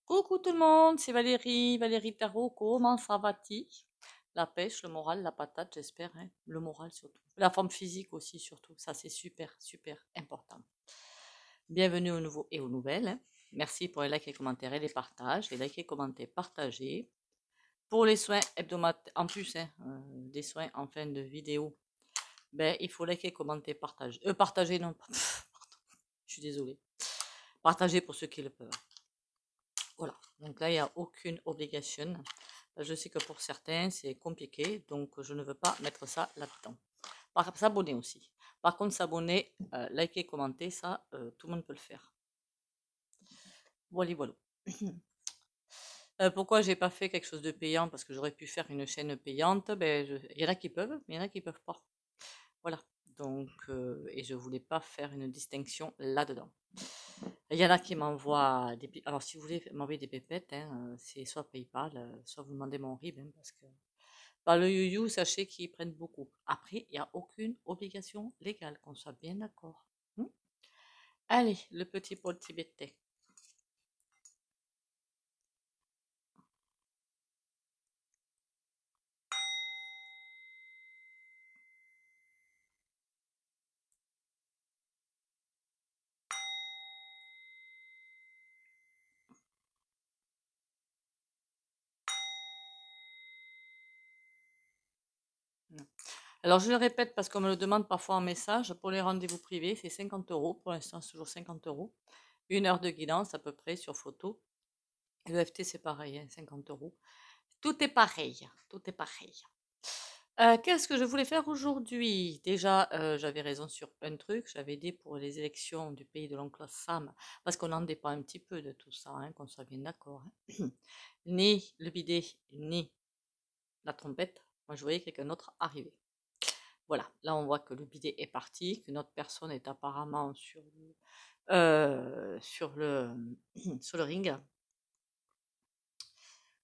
Coucou tout le monde, c'est Valérie, Valérie Tarot, comment ça va-t-il? La pêche, le moral, la patate, j'espère, hein. Le moral surtout. La forme physique aussi surtout, ça c'est super, super important. Bienvenue aux nouveaux et aux nouvelles, hein. Merci pour les likes, les commentaires et les partages. Les likes, commentaires, partagez. Pour les soins hebdomadaires, en plus, hein, des soins en fin de vidéo, ben, il faut liker, commenter, partager. Partager, non, pardon, je suis désolée. Partagez pour ceux qui le peuvent. Voilà, donc là, il n'y a aucune obligation. Je sais que pour certains, c'est compliqué, donc je ne veux pas mettre ça là-dedans. S'abonner aussi. Par contre, s'abonner, liker, commenter, ça, tout le monde peut le faire. Voilà, voilà. Pourquoi j'ai pas fait quelque chose de payant? Parce que j'aurais pu faire une chaîne payante. Ben, il y en a qui peuvent, mais il y en a qui peuvent pas. Voilà. Donc, et je voulais pas faire une distinction là-dedans. Il y en a qui m'envoient des... Alors, si vous voulez m'envoyer des pépettes, hein, c'est soit PayPal, soit vous demandez mon RIB, hein, parce que par le you sachez qu'ils prennent beaucoup. Après, il n'y a aucune obligation légale, qu'on soit bien d'accord. Allez, le petit pot tibétain. Alors, je le répète parce qu'on me le demande parfois en message. Pour les rendez-vous privés, c'est 50 euros. Pour l'instant, c'est toujours 50 euros. 1 heure de guidance à peu près sur photo. Le FT, c'est pareil, hein, 50 euros. Tout est pareil. Tout est pareil. Qu'est-ce que je voulais faire aujourd'hui? Déjà, j'avais raison sur un truc. J'avais dit pour les élections du pays de l'oncle Sam, parce qu'on en dépend un petit peu de tout ça, hein, qu'on soit bien d'accord, hein. Ni le bidet, ni la trompette. Moi, je voyais quelqu'un d'autre arriver. Voilà, là on voit que le bidet est parti, qu'une autre personne est apparemment sur le ring.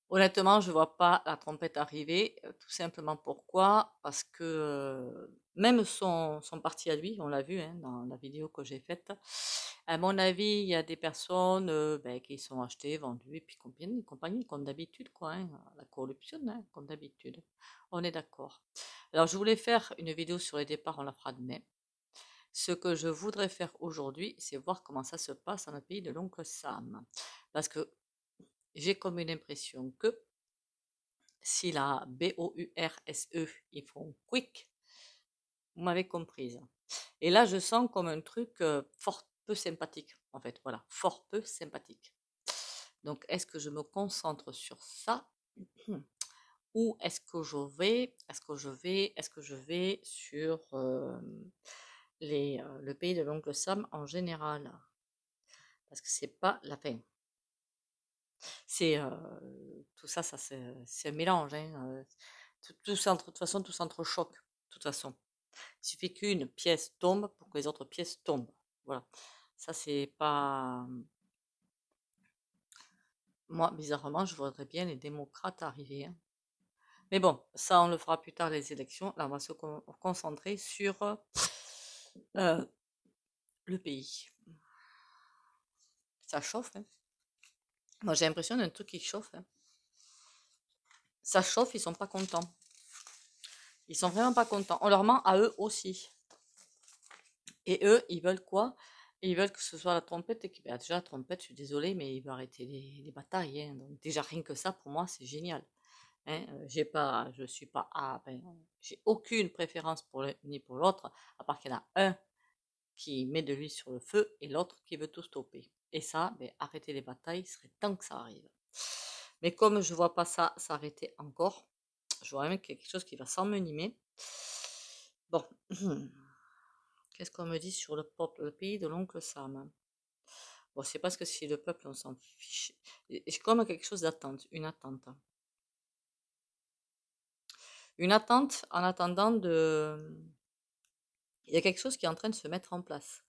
Honnêtement, je vois pas la trompette arriver, tout simplement pourquoi? Parce que même son parti à lui, on l'a vu hein, dans la vidéo que j'ai faite, à mon avis, il y a des personnes ben, qui sont achetées, vendues, et puis compagnie, comme d'habitude, quoi, hein, la corruption, hein, comme d'habitude. On est d'accord. Alors, je voulais faire une vidéo sur les départs, on la fera demain. Ce que je voudrais faire aujourd'hui, c'est voir comment ça se passe dans le pays de l'oncle Sam. Parce que j'ai comme une impression que si la BOURSE, ils font quick, vous m'avez comprise. Et là, je sens comme un truc fort peu sympathique, en fait. Voilà, fort peu sympathique. Donc, est-ce que je me concentre sur ça ou est-ce que je vais sur le pays de l'oncle Sam en général? Parce que c'est pas la peine. C'est tout ça, c'est un mélange. Hein, de toute façon, tout s'entrechoque. De toute façon, il suffit qu'une pièce tombe pour que les autres pièces tombent. Voilà. Ça, c'est pas. Moi, bizarrement, je voudrais bien les démocrates arriver, hein. Mais bon, ça, on le fera plus tard, les élections. Là, on va se concentrer sur euh, le pays. Ça chauffe, hein. Moi, j'ai l'impression d'un truc qui chauffe, hein. Ça chauffe, ils sont pas contents. Ils sont vraiment pas contents. On leur ment à eux aussi. Et eux, ils veulent quoi? Ils veulent que ce soit la trompette qui. Ben, déjà, la trompette, je suis désolée, mais il veut arrêter les batailles, hein. Donc, déjà, rien que ça, pour moi, c'est génial. Hein. Je suis pas. Ben, j'ai aucune préférence pour l'un ni pour l'autre, à part qu'il y en a un qui met de l'huile sur le feu et l'autre qui veut tout stopper. Et ça, ben, arrêter les batailles, il serait temps que ça arrive. Mais comme je vois pas ça s'arrêter encore, je vois même quelque chose qui va s'envenimer. Bon. Qu'est-ce qu'on me dit sur le peuple, le pays de l'oncle Sam? Bon, c'est parce que si le peuple, on s'en fiche. J'ai comme quelque chose d'attente, une attente. Une attente en attendant de... Il y a quelque chose qui est en train de se mettre en place.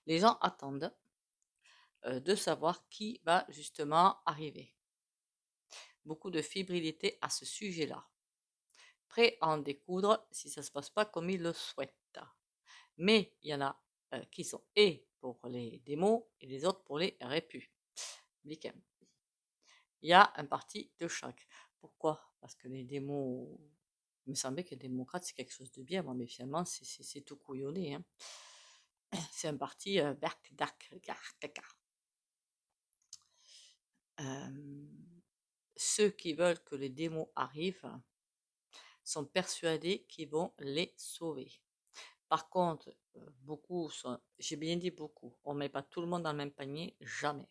Les gens attendent de savoir qui va justement arriver. Beaucoup de fébrilité à ce sujet-là. Prêt à en découdre si ça ne se passe pas comme ils le souhaitent. Mais il y en a qui sont et pour les démos et les autres pour les répus. week-end. Il y a un parti de chaque. Pourquoi? Parce que les démos, il me semblait que les démocrates, c'est quelque chose de bien, moi, mais finalement, c'est tout couillonné. Hein. C'est un parti ceux qui veulent que les démos arrivent sont persuadés qu'ils vont les sauver. Par contre, beaucoup sont, j'ai bien dit beaucoup, on ne met pas tout le monde dans le même panier, jamais.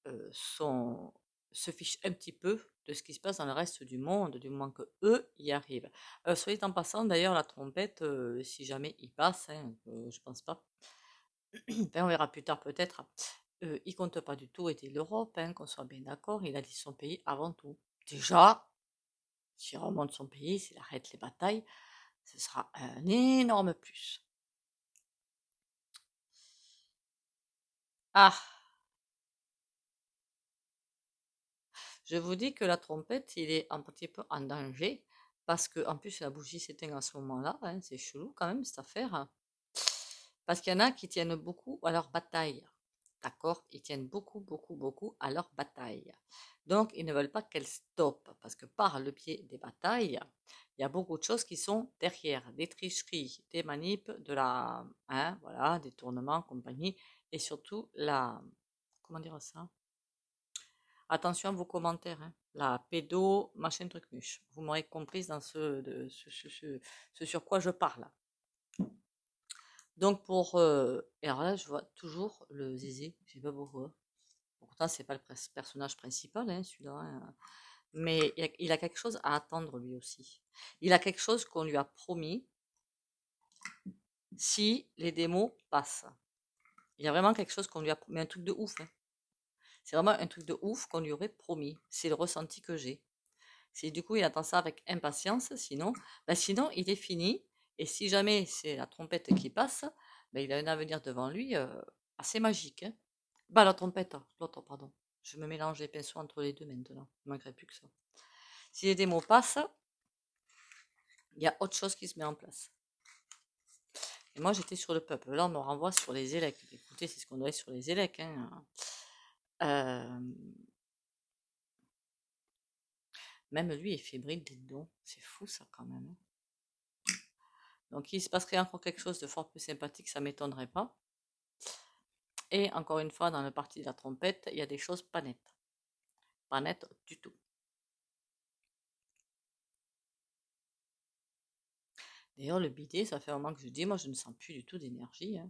Se fichent un petit peu de ce qui se passe dans le reste du monde, du moment que eux y arrivent. Soyez en passant, d'ailleurs, la trompette, si jamais il passe, hein, je pense pas, enfin, on verra plus tard peut-être, il compte pas du tout aider l'Europe, hein, qu'on soit bien d'accord, il a dit son pays avant tout. Déjà, s'il remonte son pays, s'il arrête les batailles, ce sera un énorme plus. Ah, je vous dis que la trompette, il est un petit peu en danger, parce que en plus la bougie s'éteint à ce moment-là, hein, c'est chelou quand même cette affaire. Parce qu'il y en a qui tiennent beaucoup à leur bataille. D'accord? Ils tiennent beaucoup, beaucoup, beaucoup à leur bataille. Donc, ils ne veulent pas qu'elle stoppe. Parce que par le biais des batailles, il y a beaucoup de choses qui sont derrière. Des tricheries, des manips, hein, voilà, des tournements, compagnie. Et surtout, comment dire ça? Attention à vos commentaires. Hein. La pédo, machin truc muche. Vous m'aurez comprise dans ce sur quoi je parle. Donc et alors là, je vois toujours le Zézé, je sais pas pourquoi. Pourtant, c'est pas le personnage principal, hein, celui-là. Hein. Mais il a quelque chose à attendre lui aussi. Il a quelque chose qu'on lui a promis si les démos passent. Il y a vraiment quelque chose qu'on lui a promis, un truc de ouf. Hein. C'est vraiment un truc de ouf qu'on lui aurait promis. C'est le ressenti que j'ai. C'est du coup, il attend ça avec impatience, sinon il est fini. Et si jamais c'est la trompette qui passe, il a un avenir devant lui assez magique. Hein. Bah, la trompette, l'autre, pardon. Je me mélange les pinceaux entre les deux maintenant. Il ne manquerait plus que ça. Si les démos passent, il y a autre chose qui se met en place. Et moi, j'étais sur le peuple. Là, on me renvoie sur les élèques. Écoutez, c'est ce qu'on doit être sur les élèques. Hein. Même lui est fébrile des dons. C'est fou, ça, quand même. Donc, il se passerait encore quelque chose de fort plus sympathique, ça ne m'étonnerait pas. Et encore une fois, dans le parti de la trompette, il y a des choses pas nettes. Pas nettes du tout. D'ailleurs, le bidet, ça fait un moment que je dis, moi, je ne sens plus du tout d'énergie. Hein.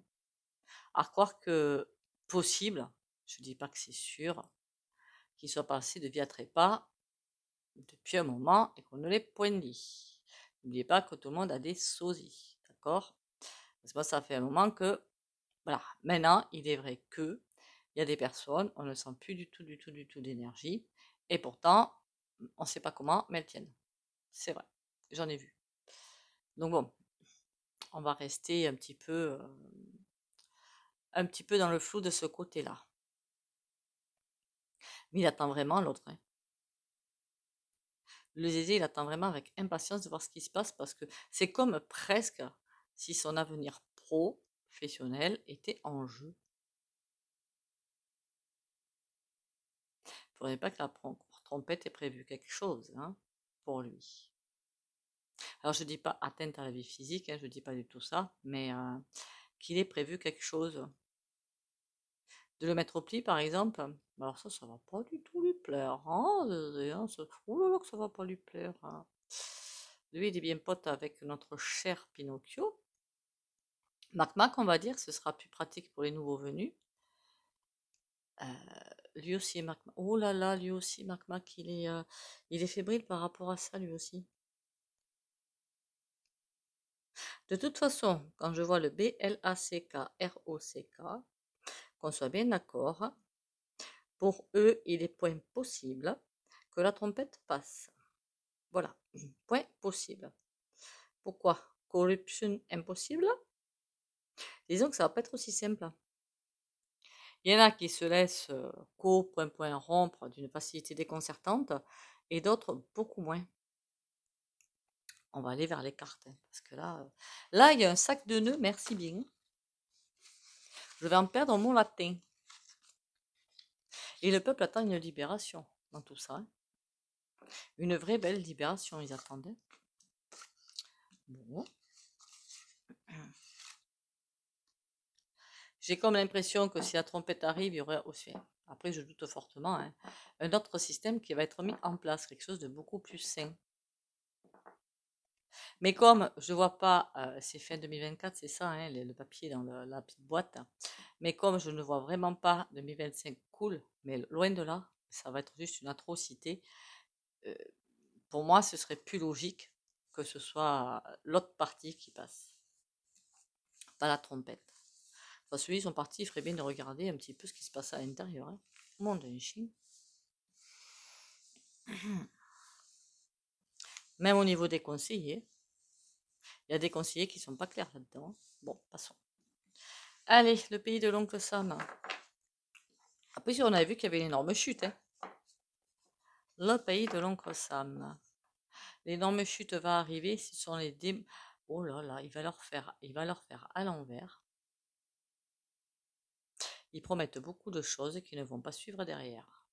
À croire que possible, je ne dis pas que c'est sûr, qu'il soit passé de vie à trépas depuis un moment et qu'on ne l'ait point dit. N'oubliez pas que tout le monde a des sosies, d'accord? Parce que moi, ça fait un moment que, voilà, maintenant, il est vrai que il y a des personnes, on ne sent plus du tout, du tout, du tout d'énergie, et pourtant, on ne sait pas comment, mais elles tiennent. C'est vrai, j'en ai vu. Donc bon, on va rester un petit peu dans le flou de ce côté-là. Mais il attend vraiment l'autre. Hein. Le Zézé, il attend vraiment avec impatience de voir ce qui se passe parce que c'est comme presque si son avenir professionnel était en jeu. Il ne faudrait pas que la trompette ait prévu quelque chose hein, pour lui. Alors je ne dis pas atteinte à la vie physique, hein, je ne dis pas du tout ça, mais qu'il ait prévu quelque chose. De le mettre au pli, par exemple, alors ça va pas du tout lui plaire. Hein, oh là là, que ça va pas lui plaire. Hein. Lui, il est bien pote avec notre cher Pinocchio. Mac, on va dire, ce sera plus pratique pour les nouveaux venus. Lui aussi, Mac. Oh là là, lui aussi, Mac, il est fébrile par rapport à ça, lui aussi. De toute façon, quand je vois le BLACKROCK, qu'on soit bien d'accord, pour eux, il est point possible que la trompette passe. Voilà, point possible. Pourquoi? Corruption impossible? Disons que ça va pas être aussi simple. Il y en a qui se laissent rompre d'une facilité déconcertante et d'autres beaucoup moins. On va aller vers les cartes hein, parce que là, il y a un sac de nœuds, merci bien. Je vais en perdre mon latin. Et le peuple attend une libération dans tout ça, hein. Une vraie belle libération, ils attendaient. Bon. J'ai comme l'impression que si la trompette arrive, il y aurait aussi, après je doute fortement, hein, un autre système qui va être mis en place, quelque chose de beaucoup plus sain. Mais comme je vois pas, c'est fin 2024, c'est ça, hein, le papier dans la petite boîte, mais comme je ne vois vraiment pas 2025 cool, mais loin de là, ça va être juste une atrocité, euh, pour moi ce serait plus logique que ce soit l'autre partie qui passe, pas la trompette. Parce que ils sont partis, il ferait bien de regarder un petit peu ce qui se passe à l'intérieur, hein. Monde d'un chien. Même au niveau des conseillers, il y a des conseillers qui sont pas clairs là-dedans, hein. Bon, passons. Allez, le pays de l'oncle Sam. Après, on avait vu qu'il y avait une énorme chute, hein. Le pays de l'oncle Sam. L'énorme chute va arriver, ce sont les oh là là, il va leur faire à l'envers. Ils promettent beaucoup de choses qui ne vont pas suivre derrière.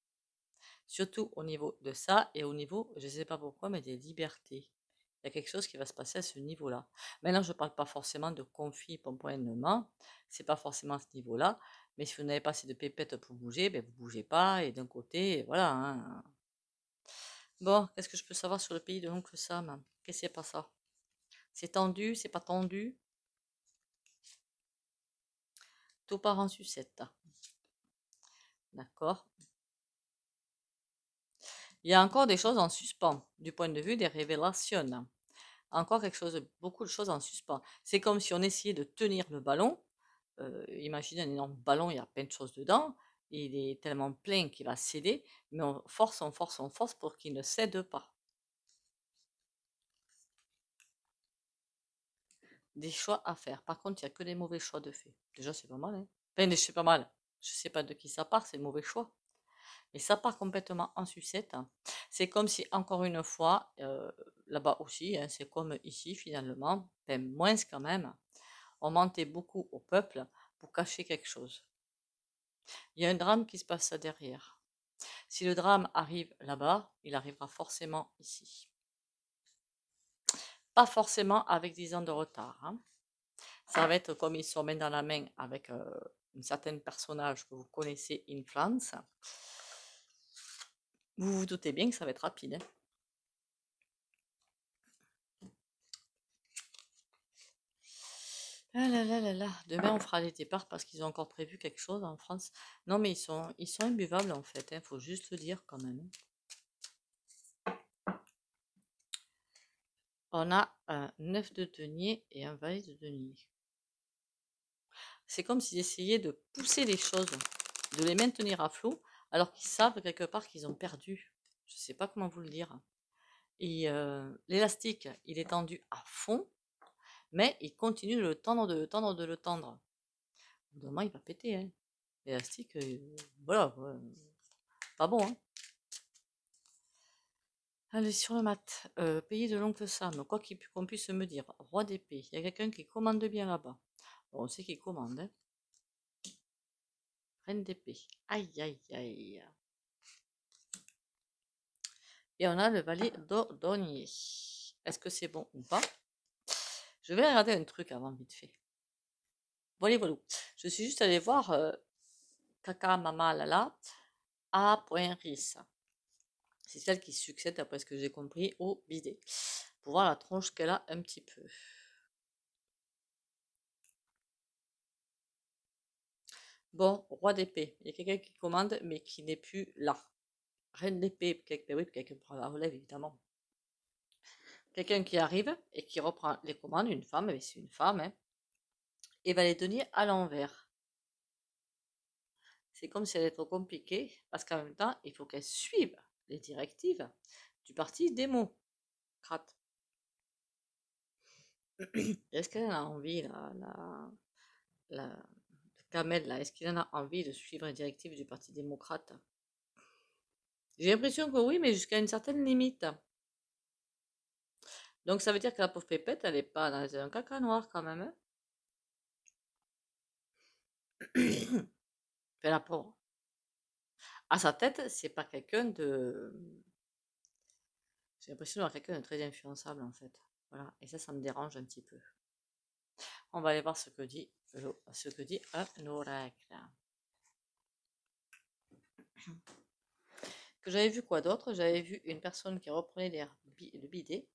Surtout au niveau de ça et au niveau, je ne sais pas pourquoi, mais des libertés. Il y a quelque chose qui va se passer à ce niveau-là. Maintenant, je ne parle pas forcément de conflit, pompoennement, c'est pas forcément à ce niveau-là, mais si vous n'avez pas assez de pépettes pour bouger, ben vous ne bougez pas, et d'un côté, voilà, hein. Bon, qu'est-ce que je peux savoir sur le pays de l'oncle Sam? Qu'est-ce que c'est pas ça? C'est tendu, c'est pas tendu? Tout part en sucette. D'accord. Il y a encore des choses en suspens, du point de vue des révélations. Encore quelque chose, beaucoup de choses en suspens. C'est comme si on essayait de tenir le ballon. Imagine un énorme ballon, il y a plein de choses dedans. Il est tellement plein qu'il va céder, mais on force pour qu'il ne cède pas. Des choix à faire. Par contre, il n'y a que des mauvais choix de fait. Déjà, c'est pas mal, hein. Enfin, c'est pas mal. Je sais pas de qui ça part, c'est le mauvais choix. Mais ça part complètement en sucette. C'est comme si, encore une fois, là-bas aussi, hein, c'est comme ici finalement, enfin, moins quand même, on mentait beaucoup au peuple pour cacher quelque chose. Il y a un drame qui se passe derrière. Si le drame arrive là-bas, il arrivera forcément ici. Pas forcément avec 10 ans de retard, hein. Ça va être comme ils sont main dans la main avec un certain personnage que vous connaissez in France. Vous vous doutez bien que ça va être rapide, hein. Ah là là là là, demain on fera les départs parce qu'ils ont encore prévu quelque chose en France. Non mais ils sont imbuvables en fait, hein, faut juste le dire quand même, hein. On a un 9 de denier et un valet de denier. C'est comme s'ils essayaient de pousser les choses, de les maintenir à flot, alors qu'ils savent quelque part qu'ils ont perdu. Je ne sais pas comment vous le dire. Et l'élastique, il est tendu à fond, mais il continue de le tendre, de le tendre, de le tendre. Au bout d'un moment, il va péter, hein. L'élastique, voilà, ouais, pas bon, hein. Allez, sur le mat, pays de l'oncle Sam, quoi qu'on puisse me dire, roi d'épée, il y a quelqu'un qui commande bien là-bas. Bon, on sait qu'il commande, hein. Reine d'épée, aïe aïe aïe. Et on a le valet d'Ordonnier. Est-ce que c'est bon ou pas? Je vais regarder un truc avant, vite fait. Voilà, voilà. Je suis juste allée voir Kaka Mama Lala A.Ris. C'est celle qui succède, d'après ce que j'ai compris, au bidet. Pour voir la tronche qu'elle a un petit peu. Bon, roi d'épée. Il y a quelqu'un qui commande, mais qui n'est plus là. Reine d'épée, oui, quelqu'un prend la relève, évidemment. Quelqu'un qui arrive et qui reprend les commandes, une femme, mais c'est une femme, hein, et va les tenir à l'envers. C'est comme si elle était trop compliquée, parce qu'en même temps, il faut qu'elle suive les directives du parti démocrate. Est-ce qu'elle en a envie, la Kamel, là, est-ce qu'il en a envie de suivre les directives du parti démocrate? J'ai l'impression que oui, mais jusqu'à une certaine limite. Donc ça veut dire que la pauvre pépette, elle n'est pas dans un caca noir quand même, hein. Fait la pauvre. À sa tête, c'est pas quelqu'un de... J'ai l'impression d'avoir quelqu'un de très influençable, en fait. Voilà, et ça me dérange un petit peu. On va aller voir ce que dit un oracle. Que j'avais vu quoi d'autre? J'avais vu une personne qui reprenait le bidet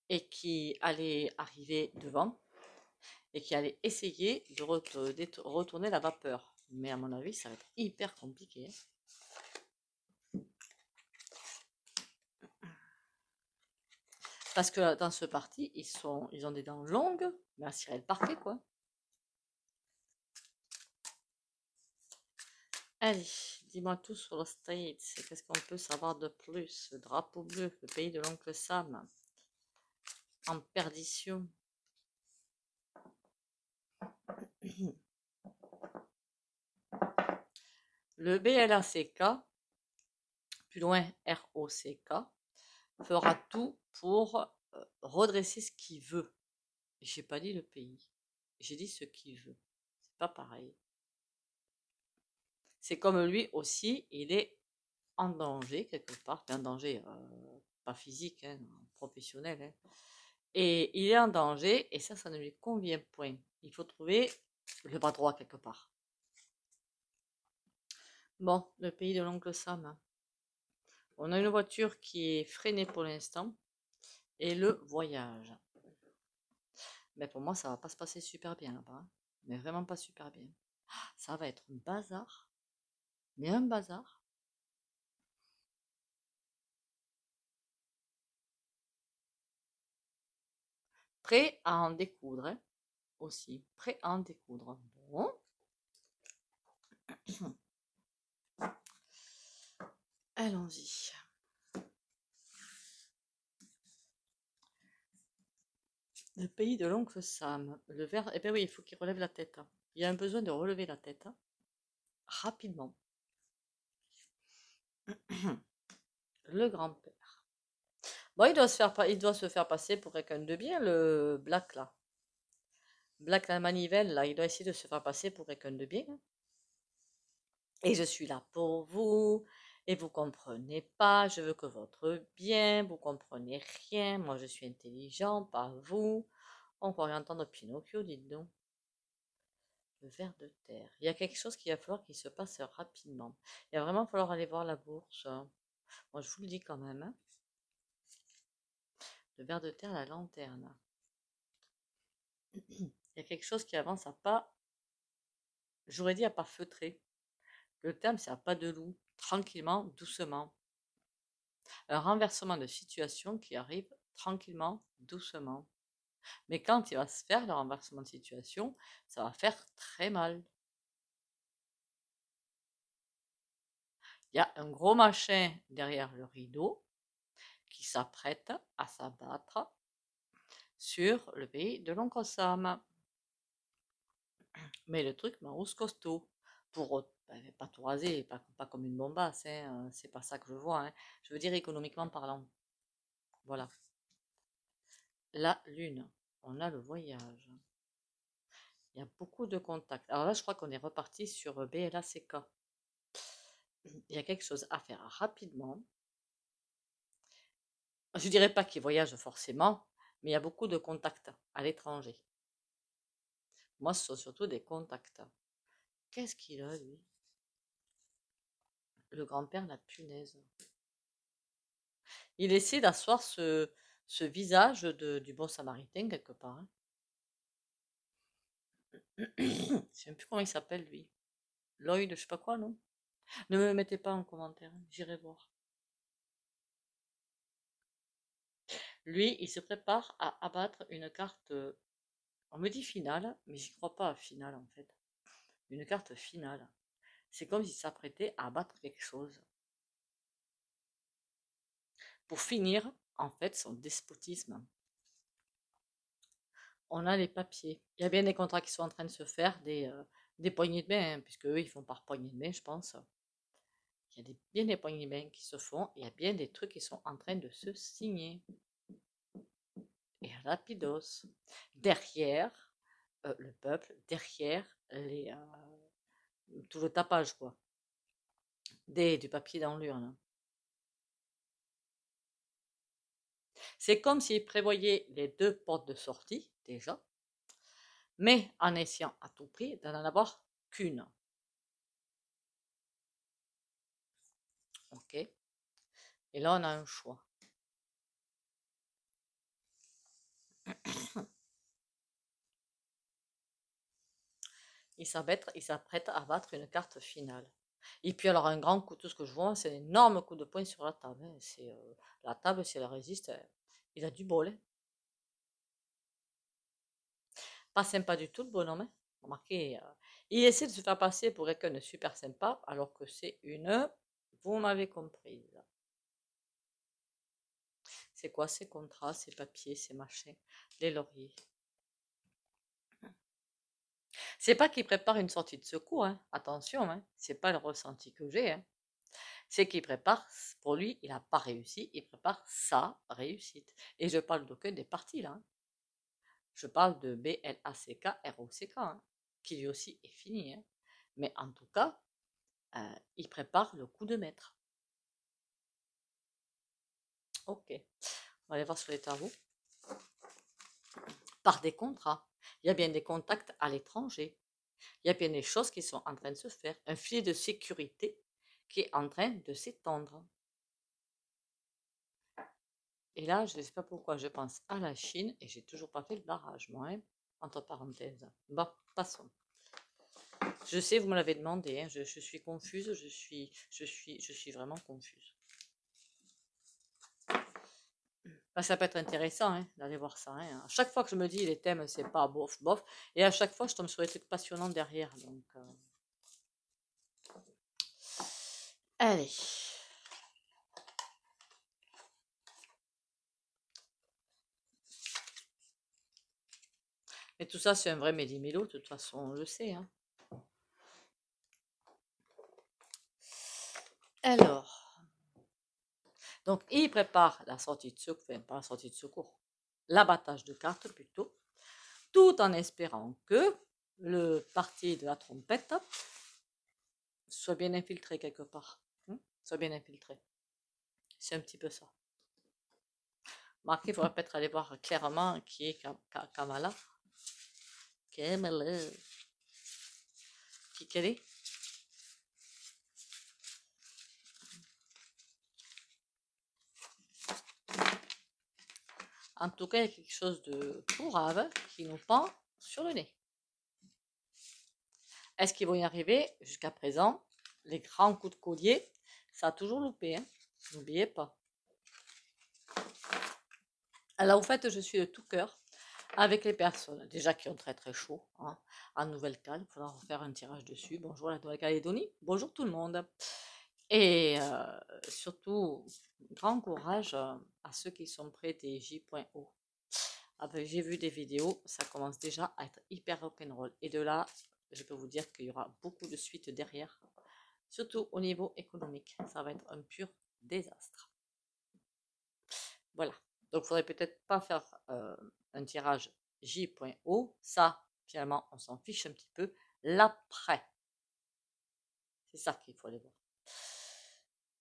et qui allait arriver devant et qui allait essayer de retourner la vapeur. Mais à mon avis, ça va être hyper compliqué. Parce que dans ce parti, ils ont des dents longues, mais à cirer le parquet, quoi. Allez, dis-moi tout sur le States. Qu'est-ce qu'on peut savoir de plus? Le drapeau bleu, le pays de l'oncle Sam, en perdition. Le BLACK, plus loin ROCK, fera tout pour redresser ce qu'il veut. J'ai pas dit le pays, j'ai dit ce qu'il veut. C'est pas pareil. C'est comme lui aussi, il est en danger quelque part, un danger pas physique, hein, professionnel. Hein. Et il est en danger et ça ne lui convient point. Il faut trouver le bras droit quelque part. Bon, le pays de l'oncle Sam. On a une voiture qui est freinée pour l'instant et le voyage. Mais pour moi, ça va pas se passer super bien là-bas. Hein. Mais vraiment pas super bien. Ça va être un bazar. Mais un bazar. Prêt à en découdre hein, aussi. Prêt à en découdre. Bon. Allons-y. Le pays de l'oncle Sam. Le verre. Eh bien oui, il faut qu'il relève la tête. Hein. Il y a un besoin de relever la tête. Hein, rapidement. Le grand-père. Bon, il doit se faire passer pour quelqu'un de bien, le Black là. Black la manivelle, là, il doit essayer de se faire passer pour quelqu'un de bien. Hein. Et je suis là pour vous, et vous comprenez pas, je veux que votre bien, vous comprenez rien, moi je suis intelligent, pas vous. On pourrait entendre Pinocchio, dites donc. Le ver de terre. Il y a quelque chose qu'il va falloir qu'il se passe rapidement. Il va vraiment falloir aller voir la bourse. Moi je vous le dis quand même. Hein. Le ver de terre, la lanterne. Il y a quelque chose qui avance à pas, j'aurais dit à pas feutrer. Le terme, c'est à pas de loup, tranquillement, doucement. Un renversement de situation qui arrive tranquillement, doucement. Mais quand il va se faire le renversement de situation, ça va faire très mal. Il y a un gros machin derrière le rideau qui s'apprête à s'abattre sur le pays de l'oncle Sam. Mais le truc m'arrose costaud. Pour pas tout raser, pas comme une bombasse, hein, c'est pas ça que je vois. Hein. Je veux dire économiquement parlant. Voilà. La lune. On a le voyage. Il y a beaucoup de contacts. Alors là, je crois qu'on est reparti sur BLACK. Il y a quelque chose à faire rapidement. Je dirais pas qu'il voyage forcément, mais il y a beaucoup de contacts à l'étranger. Moi, ce sont surtout des contacts. Qu'est-ce qu'il a, lui? Le grand-père, la punaise. Il essaie d'asseoir ce visage du bon samaritain quelque part. Hein. Je ne sais même plus comment il s'appelle, lui. Lloyd, je sais pas quoi, non? Ne me mettez pas en commentaire, hein, j'irai voir. Lui, il se prépare à abattre une carte, on me dit finale, mais j'y crois pas à finale en fait. Une carte finale. C'est comme s'il s'apprêtait à abattre quelque chose. Pour finir, en fait, son despotisme. On a les papiers. Il y a bien des contrats qui sont en train de se faire, des poignées de main, hein, puisque eux, ils font par poignées de main, je pense. Il y a bien des poignées de main qui se font, il y a bien des trucs qui sont en train de se signer. Et rapidos. Derrière le peuple, derrière tout le tapage, quoi. Du papier dans l'urne. C'est comme s'il prévoyait les deux portes de sortie, déjà, mais en essayant à tout prix d'en avoir qu'une. Ok. Et là, on a un choix. Il s'apprête à battre une carte finale. Et puis alors un grand coup, tout ce que je vois, c'est un énorme coup de poing sur la table. Hein. La table, si elle résiste, il a du bol. Hein. Pas sympa du tout le bonhomme. Hein. Remarquez, il essaie de se faire passer pour quelqu'un de super sympa, alors que c'est une... Vous m'avez compris. C'est quoi ces contrats, ces papiers, ces machins, les lauriers? C'est pas qu'il prépare une sortie de secours, hein. Attention, hein. C'est pas le ressenti que j'ai. Hein. C'est qu'il prépare, pour lui, il n'a pas réussi, il prépare sa réussite. Et je parle d'aucun des parties là. Hein. Je parle de BLACK, ROCK, hein, qui lui aussi est fini. Hein. Mais en tout cas, il prépare le coup de maître. Ok, on va aller voir sur les tarots. Par des contrats. Il y a bien des contacts à l'étranger. Il y a bien des choses qui sont en train de se faire. Un filet de sécurité qui est en train de s'étendre. Et là, je ne sais pas pourquoi je pense à la Chine et j'ai toujours pas fait le barrage, moi, hein, entre parenthèses. Bon, passons. Je sais, vous me l'avez demandé, hein, je suis confuse, je suis vraiment confuse. Ben, ça peut être intéressant hein, d'aller voir ça. Hein. À chaque fois que je me dis les thèmes, c'est pas bof, bof, et à chaque fois, je tombe sur des trucs passionnants derrière. Donc, allez. Et tout ça, c'est un vrai méli-mélo, de toute façon, on le sait. Hein. Alors, donc, il prépare la sortie de secours, enfin, pas la sortie de secours, l'abattage de cartes plutôt, tout en espérant que le parti de la trompette soit bien infiltré quelque part. Soit bien infiltré. C'est un petit peu ça. Marqué, il faudrait peut-être aller voir clairement qui est Kamala. Kamala. Qui qu'elle est? En tout cas, il y a quelque chose de tout grave qui nous pend sur le nez. Est-ce qu'ils vont y arriver? Jusqu'à présent, les grands coups de collier, ça a toujours loupé. Hein. N'oubliez pas. Alors, au fait, je suis de tout cœur avec les personnes, déjà qui ont très très chaud, hein, en Nouvelle-Calédonie, il faudra faire un tirage dessus. Bonjour la Nouvelle-Calédonie, bonjour tout le monde. Et surtout, grand courage à ceux qui sont près des J.O. J'ai vu des vidéos, ça commence déjà à être hyper rock'n'roll. Et de là, je peux vous dire qu'il y aura beaucoup de suites derrière, surtout au niveau économique. Ça va être un pur désastre. Voilà. Donc, il faudrait peut-être pas faire un tirage J.O. Ça, finalement, on s'en fiche un petit peu. L'après. C'est ça qu'il faut aller voir.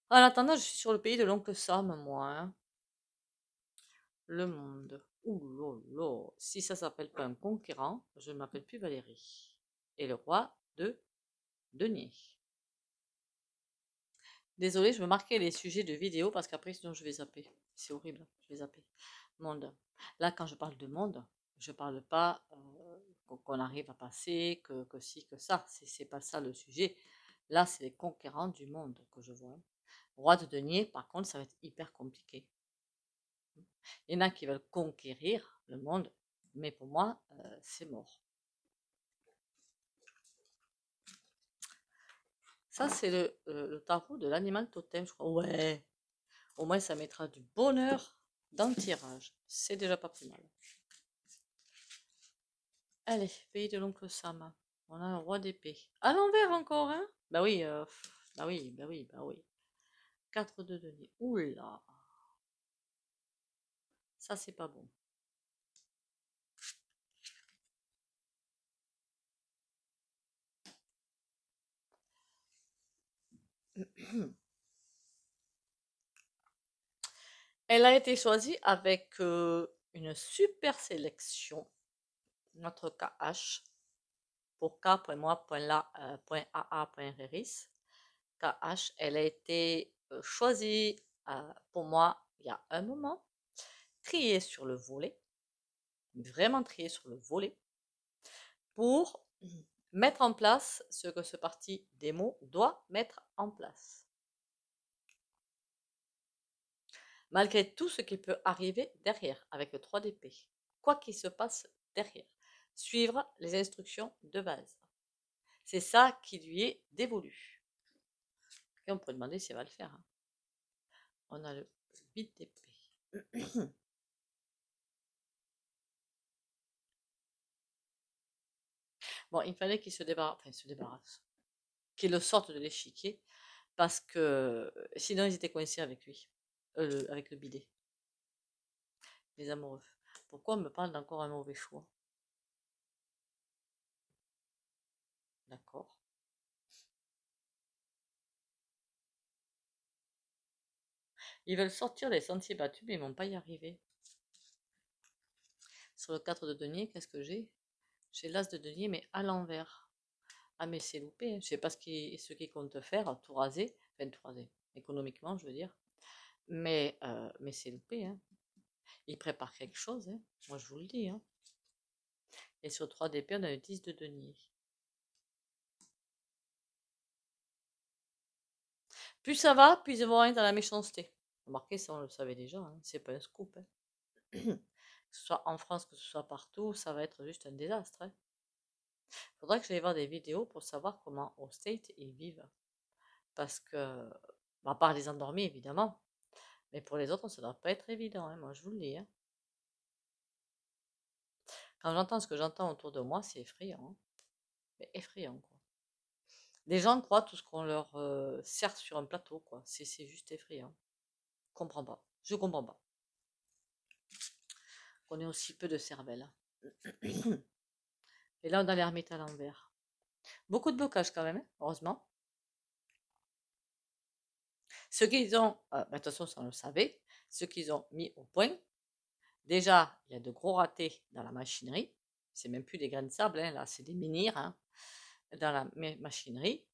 En attendant, je suis sur le pays de l'oncle Sam, moi. Hein. Le monde. Ouh là là. Si ça s'appelle pas un conquérant, je ne m'appelle plus Valérie. Et le roi de denier. Désolée, je me marquais les sujets de vidéo parce qu'après, sinon, je vais zapper. C'est horrible, je vais zapper. Monde. Là, quand je parle de monde, je parle pas qu'on arrive à passer, que ci, que ça. C'est pas ça le sujet. Là, c'est les conquérants du monde que je vois. Roi de denier, par contre, ça va être hyper compliqué. Il y en a qui veulent conquérir le monde, mais pour moi, c'est mort. Ça, c'est le tarot de l'animal totem, je crois. Ouais, au moins ça mettra du bonheur dans le tirage. C'est déjà pas plus mal. Allez, pays de l'oncle Sam. On a un roi d'épée. À l'envers encore, hein? Bah oui, bah oui, bah oui, bah oui. 4 de denier. Oula, ça c'est pas bon. Elle a été choisie avec une super sélection. Notre KH pour K.moi.la.aa.reris. KH, elle a été choisie pour moi il y a un moment, triée sur le volet, vraiment triée sur le volet, pour mettre en place ce que ce parti démo doit mettre en place. Malgré tout ce qui peut arriver derrière avec le 3 d'épée, quoi qu'il se passe derrière, suivre les instructions de base. C'est ça qui lui est dévolu. Et on peut demander si elle va le faire. Hein. On a le 8 d'épée. Bon, il fallait qu'il se débarrasse, enfin, se débarrasse, qu'il le sorte de l'échiquier, parce que sinon ils étaient coincés avec lui, avec le bidet, les amoureux. Pourquoi on me parle d'encore un mauvais choix? D'accord. Ils veulent sortir les sentiers battus, mais ils vont pas y arriver. Sur le 4 de denier, qu'est-ce que j'ai? J'ai l'as de denier, mais à l'envers. Ah, mais c'est loupé. Hein. Je sais pas ce qu'ils comptent faire, tout raser. Enfin, tout raser. Économiquement, je veux dire. Mais c'est loupé. Hein. Ils préparent quelque chose. Hein. Moi, je vous le dis. Hein. Et sur 3 d'épée, on a le 10 de denier. Plus ça va, plus ils vont aller dans la méchanceté. Remarquez, ça, on le savait déjà. Hein. C'est pas un scoop. Hein. Que ce soit en France, que ce soit partout, ça va être juste un désastre. Hein. Faudrait que j'aille voir des vidéos pour savoir comment au State ils vivent. Parce que, à part les endormis évidemment, mais pour les autres, ça doit pas être évident, hein, moi je vous le dis. Hein. Quand j'entends ce que j'entends autour de moi, c'est effrayant. Hein. Mais effrayant, quoi. Les gens croient tout ce qu'on leur sert sur un plateau, quoi. C'est juste effrayant. Je comprends pas. Je comprends pas. Qu'on ait aussi peu de cervelle. Et là, on a l'ermite à l'envers. Beaucoup de blocages quand même, hein, heureusement. Ce qu'ils ont, de toute façon, ça on le savait, ce qu'ils ont mis au point, déjà, il y a de gros ratés dans la machinerie. C'est même plus des grains de sable, hein, là, c'est des menhirs hein, dans la machinerie.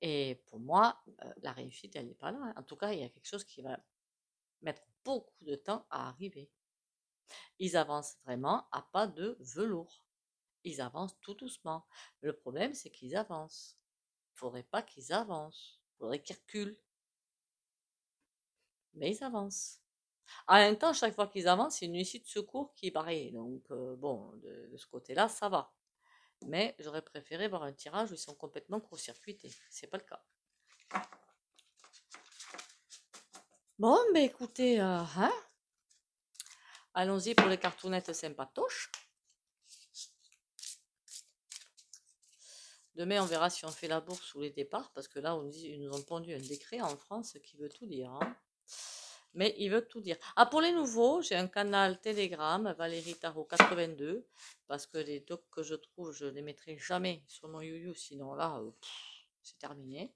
Et pour moi, la réussite, elle n'est pas là. Hein. En tout cas, il y a quelque chose qui va mettre beaucoup de temps à arriver. Ils avancent vraiment à pas de velours. Ils avancent tout doucement. Le problème, c'est qu'ils avancent. Il ne faudrait pas qu'ils avancent. Il faudrait qu'ils reculent. Mais ils avancent. En même temps, chaque fois qu'ils avancent, c'est une issue de secours qui est barrée. Donc, bon, de ce côté-là, ça va. Mais j'aurais préféré voir un tirage où ils sont complètement court-circuités. C'est pas le cas. Bon, mais écoutez, hein, allons-y pour les cartounettes sympatoches. Demain, on verra si on fait la bourse ou les départs, parce que là, ils nous ont pondu un décret en France qui veut tout dire. Hein. Mais il veut tout dire. Ah, pour les nouveaux, j'ai un canal Telegram, Valérie Tarot 82, parce que les docs que je trouve, je ne les mettrai jamais sur mon YouYou, sinon là, c'est terminé.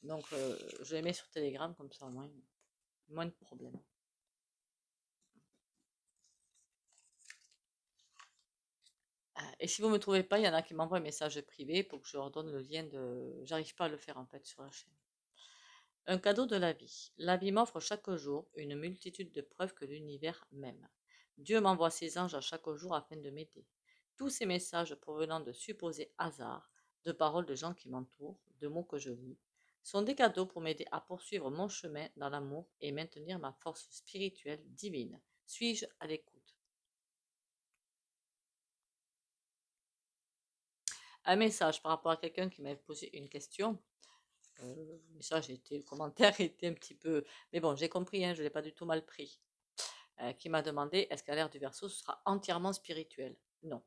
Donc, je les mets sur Telegram, comme ça, moins de problèmes. Et si vous ne me trouvez pas, il y en a qui m'envoient un message privé pour que je leur donne le lien de... J'arrive pas à le faire, en fait, sur la chaîne. Un cadeau de la vie. La vie m'offre chaque jour une multitude de preuves que l'univers m'aime. Dieu m'envoie ses anges à chaque jour afin de m'aider. Tous ces messages provenant de supposés hasards, de paroles de gens qui m'entourent, de mots que je lis, sont des cadeaux pour m'aider à poursuivre mon chemin dans l'amour et maintenir ma force spirituelle divine. Suis-je à l'écoute? Un message par rapport à quelqu'un qui m'avait posé une question. Le message était, le commentaire était un petit peu... Mais bon, j'ai compris, hein, je ne l'ai pas du tout mal pris. Qui m'a demandé est-ce qu'à l'ère du Verseau, ce sera entièrement spirituel? Non.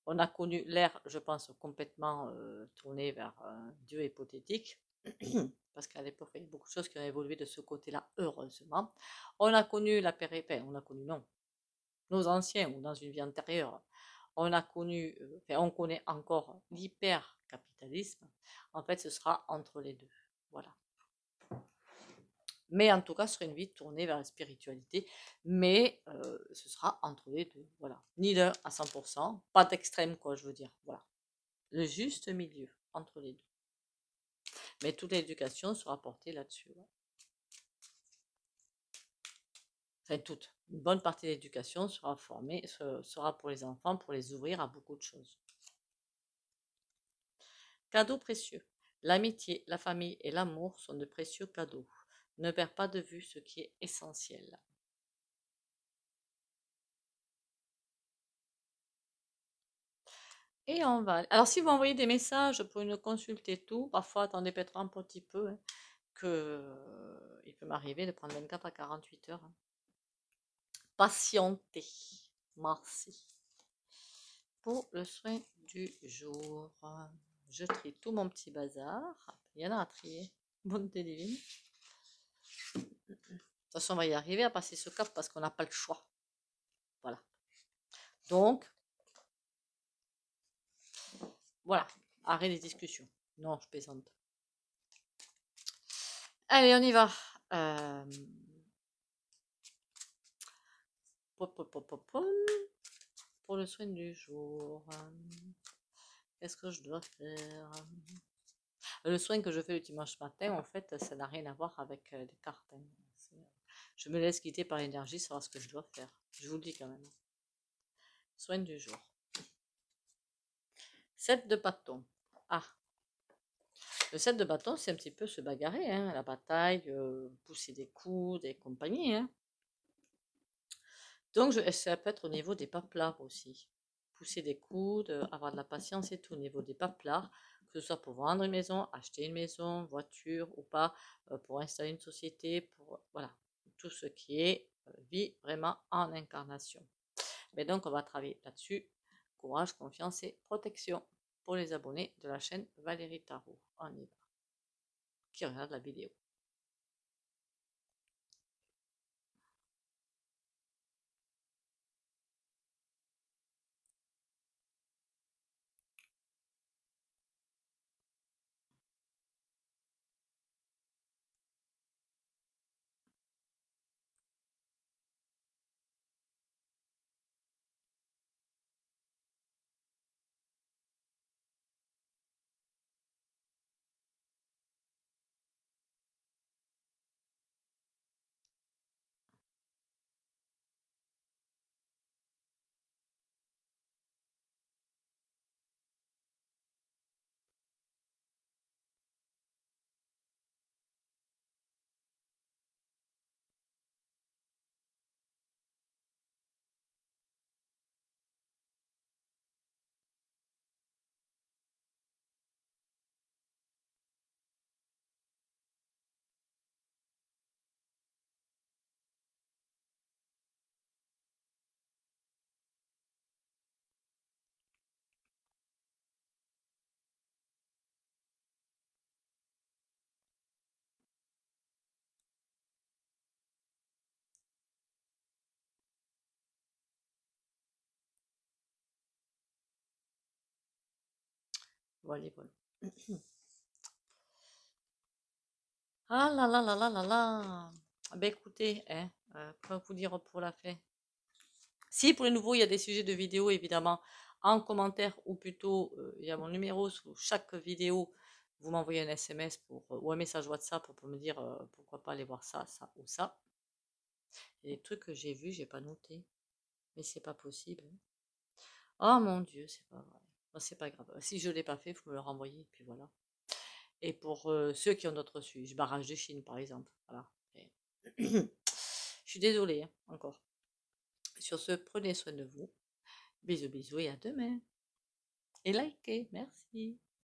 On a connu l'ère, je pense, complètement tournée vers un Dieu hypothétique, parce qu'à l'époque, il y a beaucoup de choses qui ont évolué de ce côté-là, heureusement. On a connu la période, on a connu, non, nos anciens, ou dans une vie antérieure, on a connu, enfin, on connaît encore l'hyper-capitalisme, en fait, ce sera entre les deux. Voilà. Mais en tout cas, ce sera une vie tournée vers la spiritualité, mais ce sera entre les deux. Voilà. Ni l'un à 100%, pas d'extrême, quoi, je veux dire. Voilà. Le juste milieu entre les deux. Mais toute l'éducation sera portée là-dessus. Ouais. Enfin, toute. Une bonne partie de l'éducation sera formée, sera pour les enfants, pour les ouvrir à beaucoup de choses. Cadeaux précieux. L'amitié, la famille et l'amour sont de précieux cadeaux. Ne perds pas de vue ce qui est essentiel. Et on va. Alors, si vous envoyez des messages pour une consulte et tout, parfois, attendez peut-être un petit peu, hein, il peut m'arriver de prendre 24 à 48 heures. Hein. Patientez. Merci. Pour le soin du jour, je trie tout mon petit bazar. Il y en a à trier. Bonté divine. De toute façon, on va y arriver à passer ce cap parce qu'on n'a pas le choix. Voilà. Donc, voilà. Arrêt des discussions. Non, je plaisante. Allez, on y va. Pour le soin du jour, qu'est-ce que je dois faire? Le soin que je fais le dimanche matin, en fait, ça n'a rien à voir avec les cartes. Hein. Je me laisse guider par l'énergie, savoir ce que je dois faire. Je vous le dis quand même. Soin du jour. 7 de bâton. Ah. Le 7 de bâton, c'est un petit peu se bagarrer, hein, la bataille, pousser des coudes et compagnie. Hein. Donc, ça peut être au niveau des paplards aussi. Pousser des coudes, avoir de la patience et tout au niveau des paplards, que ce soit pour vendre une maison, acheter une maison, voiture ou pas, pour installer une société, pour voilà, tout ce qui est vie vraiment en incarnation. Mais donc, on va travailler là-dessus. Courage, confiance et protection pour les abonnés de la chaîne Valérie Tarot. On y va. Qui regarde la vidéo. Voilà, voilà. Ah là là là là là là. Ben écoutez, hein, quoi vous dire pour la fin? Si pour les nouveaux, il y a des sujets de vidéo, évidemment, en commentaire, ou plutôt, il y a mon numéro sous chaque vidéo. Vous m'envoyez un SMS ou un message WhatsApp pour me dire pourquoi pas aller voir ça, ça ou ça. Il y a des trucs que j'ai vus, j'ai pas noté. Mais c'est pas possible. Hein. Oh mon Dieu, c'est pas vrai. Bon, c'est pas grave. Si je l'ai pas fait, vous me le renvoyez, et puis voilà. Et pour ceux qui ont d'autres sujets, barrage de Chine par exemple. Voilà. Et je suis désolée, hein, encore. Sur ce, prenez soin de vous. Bisous, bisous et à demain. Et likez, merci.